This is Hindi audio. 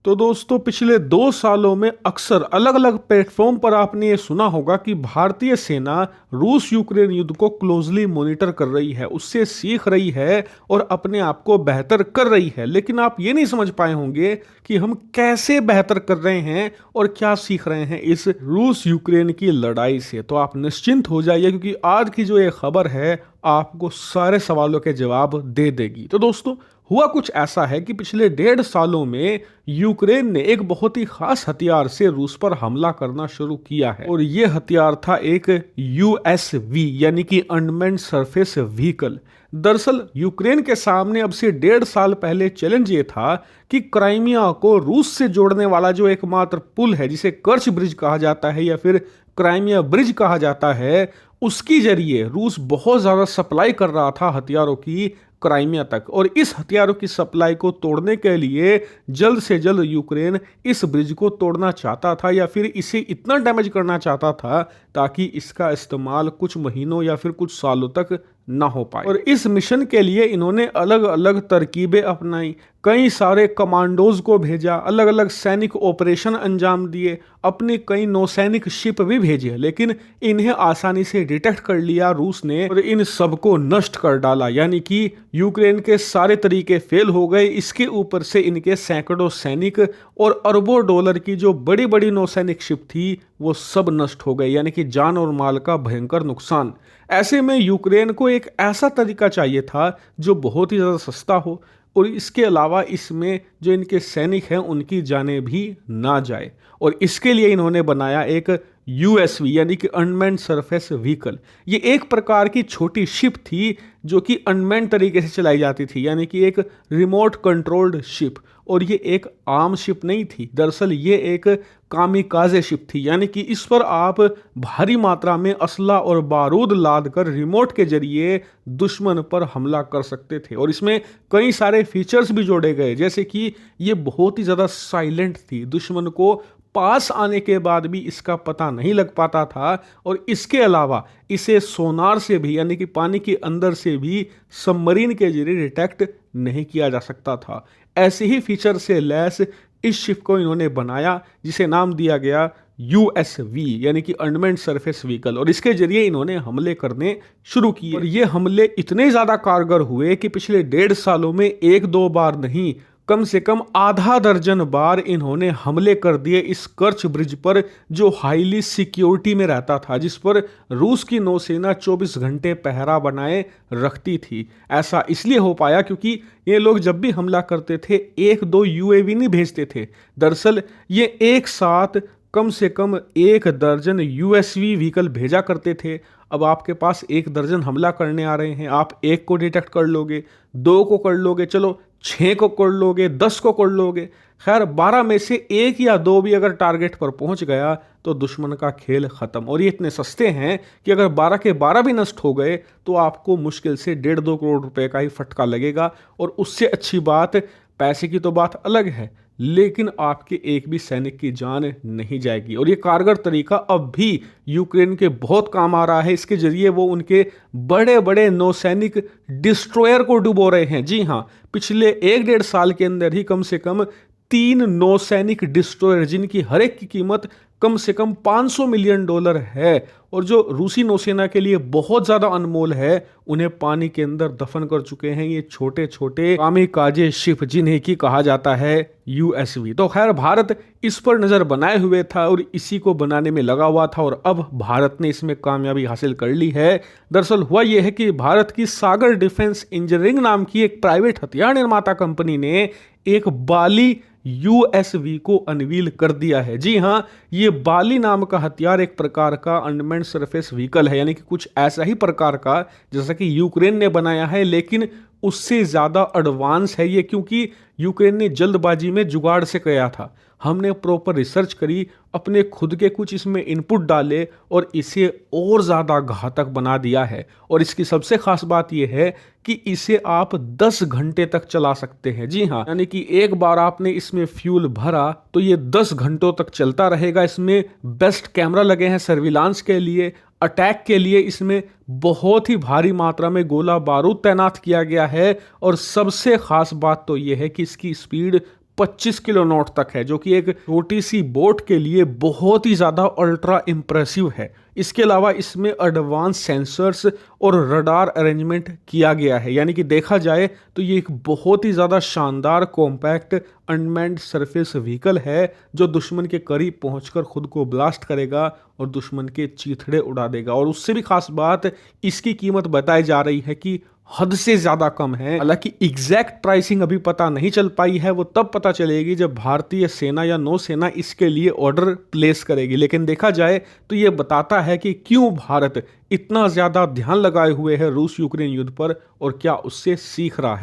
तो दोस्तों पिछले 2 सालों में अक्सर अलग अलग प्लेटफॉर्म पर आपने ये सुना होगा कि भारतीय सेना रूस यूक्रेन युद्ध को क्लोजली मॉनिटर कर रही है, उससे सीख रही है और अपने आप को बेहतर कर रही है। लेकिन आप ये नहीं समझ पाए होंगे कि हम कैसे बेहतर कर रहे हैं और क्या सीख रहे हैं इस रूस यूक्रेन की लड़ाई से। तो आप निश्चिंत हो जाइए, क्योंकि आज की जो ये खबर है आपको सारे सवालों के जवाब दे देगी। तो दोस्तों हुआ कुछ ऐसा है कि पिछले 1.5 सालों में यूक्रेन ने एक बहुत ही खास हथियार से रूस पर हमला करना शुरू किया है, और यह हथियार था एक यूएसवी यानी कि अनमैन्ड सरफेस व्हीकल। दरअसल यूक्रेन के सामने अब से 1.5 साल पहले चैलेंज ये था कि क्राइमिया को रूस से जोड़ने वाला जो एकमात्र पुल है, जिसे कर्च ब्रिज कहा जाता है या फिर क्राइमिया ब्रिज कहा जाता है, उसकी जरिए रूस बहुत ज्यादा सप्लाई कर रहा था हथियारों की क्राइमिया तक। और इस हथियारों की सप्लाई को तोड़ने के लिए जल्द से जल्द यूक्रेन इस ब्रिज को तोड़ना चाहता था या फिर इसे इतना डैमेज करना चाहता था ताकि इसका इस्तेमाल कुछ महीनों या फिर कुछ सालों तक ना हो पाए। और इस मिशन के लिए इन्होंने अलग अलग तरकीबें अपनाई, कई सारे कमांडोज को भेजा, अलग अलग सैनिक ऑपरेशन अंजाम दिए, अपनी कई नौसैनिक शिप भी भेजे, लेकिन इन्हें आसानी से डिटेक्ट कर लिया रूस ने और इन सबको नष्ट कर डाला। यानी कि यूक्रेन के सारे तरीके फेल हो गए। इसके ऊपर से इनके सैकड़ों सैनिक और अरबों डॉलर की जो बड़ी बड़ी नौसैनिक शिप थी वो सब नष्ट हो गई, यानी कि जान और माल का भयंकर नुकसान। ऐसे में यूक्रेन को एक ऐसा तरीका चाहिए था जो बहुत ही ज़्यादा सस्ता हो और इसके अलावा इसमें जो इनके सैनिक हैं उनकी जानें भी ना जाए। और इसके लिए इन्होंने बनाया एक यूएसवी यानी कि अनमैन्ड सरफेस व्हीकल। ये एक प्रकार की छोटी शिप थी जो कि अनमैन्ड तरीके से चलाई जाती थी, यानी कि एक रिमोट कंट्रोल्ड शिप। और ये एक आम शिप नहीं थी, दरअसल ये एक कामिकाजे शिप थी, यानी कि इस पर आप भारी मात्रा में असला और बारूद लाद कर रिमोट के जरिए दुश्मन पर हमला कर सकते थे। और इसमें कई सारे फीचर्स भी जोड़े गए, जैसे कि ये बहुत ही ज़्यादा साइलेंट थी, दुश्मन को पास आने के बाद भी इसका पता नहीं लग पाता था। और इसके अलावा इसे सोनार से भी यानी कि पानी के अंदर से भी सबमरीन के जरिए डिटेक्ट नहीं किया जा सकता था। ऐसे ही फीचर से लैस इस शिप को इन्होंने बनाया, जिसे नाम दिया गया यूएसवी यानी कि अनमैन्ड सरफेस व्हीकल। और इसके जरिए इन्होंने हमले करने शुरू किए और ये हमले इतने ज़्यादा कारगर हुए कि पिछले 1.5 सालों में 1-2 बार नहीं, कम से कम आधा दर्जन बार इन्होंने हमले कर दिए इस कर्च ब्रिज पर, जो हाईली सिक्योरिटी में रहता था, जिस पर रूस की नौसेना 24 घंटे पहरा बनाए रखती थी। ऐसा इसलिए हो पाया क्योंकि ये लोग जब भी हमला करते थे 1-2 यूएवी नहीं भेजते थे, दरअसल ये एक साथ कम से कम 1 दर्जन यूएसवी व्हीकल भेजा करते थे। अब आपके पास 1 दर्जन हमला करने आ रहे हैं, आप 1 को डिटेक्ट कर लोगे, 2 को कर लोगे, चलो 6 को कर लोगे, 10 को कर लोगे, खैर 12 में से 1 या 2 भी अगर टारगेट पर पहुंच गया तो दुश्मन का खेल खत्म। और ये इतने सस्ते हैं कि अगर 12 के 12 भी नष्ट हो गए तो आपको मुश्किल से 1.5-2 करोड़ रुपए का ही फटका लगेगा। और उससे अच्छी बात, पैसे की तो बात अलग है, लेकिन आपके एक भी सैनिक की जान नहीं जाएगी। और ये कारगर तरीका अब भी यूक्रेन के बहुत काम आ रहा है। इसके जरिए वो उनके बड़े बड़े नौसैनिक डिस्ट्रॉयर को डुबो रहे हैं। जी हाँ, पिछले 1-1.5 साल के अंदर ही कम से कम 3 नौसैनिक डिस्ट्रॉयर, जिनकी हर एक की कीमत कम से कम $500 मिलियन है और जो रूसी नौसेना के लिए बहुत ज़्यादा अनमोल है, उन्हें पानी के अंदर दफन कर चुके हैं ये छोटे छोटे कामिकाजे शिप, जिन्हें की कहा जाता है यूएसवी। तो खैर भारत इस पर नज़र बनाए हुए था और इसी को बनाने में लगा हुआ था और अब भारत ने इसमें कामयाबी हासिल कर ली है। दरअसल हुआ यह है कि भारत की सागर डिफेंस इंजीनियरिंग नाम की एक प्राइवेट हथियार निर्माता कंपनी ने एक बाली यूएसवी को अनवील कर दिया है। जी हाँ, ये बाली नाम का हथियार एक प्रकार का अनमैन्ड सरफेस व्हीकल है, यानी कि कुछ ऐसा ही प्रकार का जैसा कि यूक्रेन ने बनाया है, लेकिन उससे ज़्यादा एडवांस है ये, क्योंकि यूक्रेन ने जल्दबाजी में जुगाड़ से किया था। हमने प्रॉपर रिसर्च करी, अपने खुद के कुछ इसमें इनपुट डाले और इसे और ज़्यादा घातक बना दिया है। और इसकी सबसे खास बात यह है कि इसे आप 10 घंटे तक चला सकते हैं। जी हाँ, यानी कि एक बार आपने इसमें फ्यूल भरा तो ये 10 घंटों तक चलता रहेगा। इसमें बेस्ट कैमरा लगे हैं सर्विलांस के लिए, अटैक के लिए इसमें बहुत ही भारी मात्रा में गोला बारूद तैनात किया गया है। और सबसे खास बात तो यह है कि इसकी स्पीड 25 किलो नॉट तक है, जो कि एक छोटी सी बोट के लिए बहुत ही ज़्यादा अल्ट्रा इम्प्रेसिव है। इसके अलावा इसमें एडवांस सेंसर्स और रडार अरेंजमेंट किया गया है, यानी कि देखा जाए तो ये एक बहुत ही ज़्यादा शानदार कॉम्पैक्ट अनमैन्ड सरफेस व्हीकल है, जो दुश्मन के करीब पहुंचकर खुद को ब्लास्ट करेगा और दुश्मन के चीथड़े उड़ा देगा। और उससे भी खास बात, इसकी कीमत बताई जा रही है कि हद से ज्यादा कम है। हालांकि एग्जैक्ट प्राइसिंग अभी पता नहीं चल पाई है, वो तब पता चलेगी जब भारतीय सेना या नौसेना इसके लिए ऑर्डर प्लेस करेगी। लेकिन देखा जाए तो ये बताता है कि क्यों भारत इतना ज्यादा ध्यान लगाए हुए है रूस यूक्रेन युद्ध पर और क्या उससे सीख रहा है।